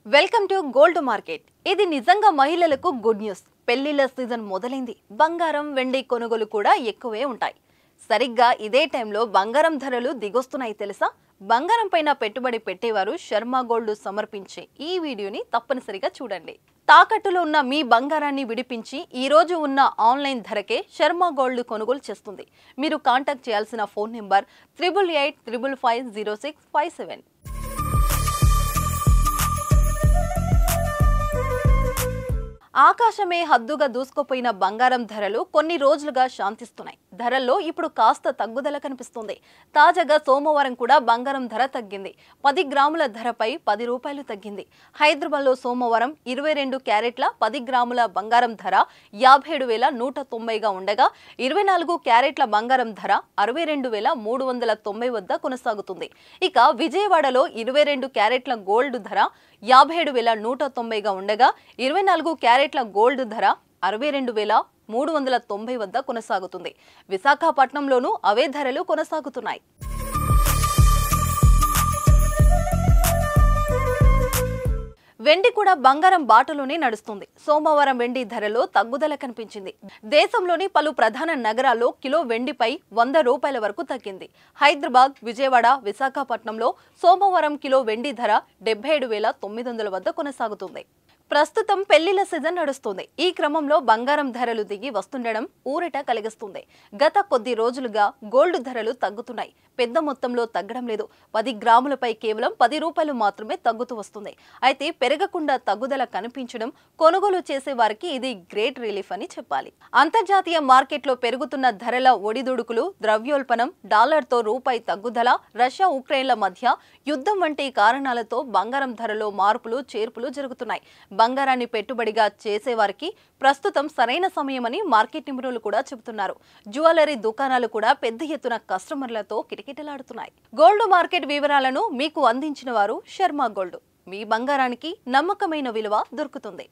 Welcome to gold market. ఇది నిజంగా మహిళలకు గుడ్ న్యూస్. పెళ్లిళ్ల సీజన్ మొదలైంది. బంగారం, వెండి కొనుగోలు కూడా ఎక్కువే ఉంటాయి. సరిగ్గా ఇదే టైంలో బంగారం ధరలు దిగొస్తున్నాయి తెలుసా? బంగారం పైన పెట్టుబడి పెట్టేవారు శర్మ గోల్డ్ సమర్పించే ఈ వీడియోని తప్పనిసరిగా చూడండి. తాకట్టులో ఉన్న మీ బంగారాన్ని విడిపించి ఈ రోజు ఉన్న ఆన్లైన్ ధరకే శర్మ గోల్డ్ కొనుగోలు చేస్తుంది. మీరు కాంటాక్ట్ చేయాల్సిన ఫోన్ నెంబర్ 8885550657. ఆకాశమే హద్దుగా దూసుకుపోయిన బంగారం ధరలు కొన్ని రోజులుగా శాంతిస్తున్నాయి. ధరల్లో ఇప్పుడు కాస్త తగ్గుదల కనిపిస్తుంది. తాజాగా సోమవారం కూడా బంగారం ధర తగ్గింది. 10 గ్రాముల ధరపై 10 రూపాయలు తగ్గింది. హైదరాబాద్లో సోమవారం 22 క్యారెట్ల 10 గ్రాముల బంగారం ధర 57,190గా ఉండగా 24 క్యారెట్ల బంగారం ధర 62,390 వద్ద కొనసాగుతుంది. ఇక విజయవాడలో 22 క్యారెట్ల గోల్డ్ ధర 57,190గా ఉండగా 24 క్యారెట్ల గోల్డ్ ధర 62,390 వద్ద కొనసాగుతుంది. విశాఖపట్నంలోనూ అవే ధరలు కొనసాగుతున్నాయి. వెండి కూడా బంగారం బాటలోనే నడుస్తుంది. సోమవారం వెండి ధరలో తగ్గుదల కనిపించింది. దేశంలోని పలు ప్రధాన నగరాల్లో కిలో వెండిపై 100 రూపాయల వరకు తగ్గింది. హైదరాబాద్, విజయవాడ, విశాఖపట్నంలో సోమవారం కిలో వెండి ధర 77,900 వద్ద కొనసాగుతుంది. ప్రస్తుతం పెళ్లిళ్ల సీజన్ నడుస్తుంది. ఈ క్రమంలో బంగారం ధరలు దిగి వస్తుండడం ఊరట కలిగిస్తుంది. గత కొద్ది రోజులుగా గోల్డ్ ధరలు తగ్గుతున్నాయి. పెద్ద మొత్తంలో తగ్గడం లేదు. 10 గ్రాములపై కేవలం 10 రూపాయలు మాత్రమే తగ్గుతూ వస్తుంది. అయితే పెరగకుండా తగ్గుదల కనిపించడం కొనుగోలు చేసే వారికి ఇది గ్రేట్ రిలీఫ్ అని చెప్పాలి. అంతర్జాతీయ మార్కెట్లో పెరుగుతున్న ధరల ఒడిదుడుకులు, ద్రవ్యోల్బణం, డాలర్తో రూపాయి తగ్గుదల, రష్యా ఉక్రెయిన్ల మధ్య యుద్ధం వంటి కారణాలతో బంగారం ధరలో మార్పులు చేర్పులు జరుగుతున్నాయి. బంగారాన్ని పెట్టుబడిగా చేసేవారికి ప్రస్తుతం సరైన సమయమని మార్కెట్ నిపుణులు కూడా చెబుతున్నారు. జ్యువెలరీ దుకాణాలు కూడా పెద్ద ఎత్తున కస్టమర్లతో కిటకిటలాడుతున్నాయి. గోల్డ్ మార్కెట్ వివరాలను మీకు అందించిన వారు శర్మ గోల్డ్. మీ బంగారానికి నమ్మకమైన విలువ దొరుకుతుంది.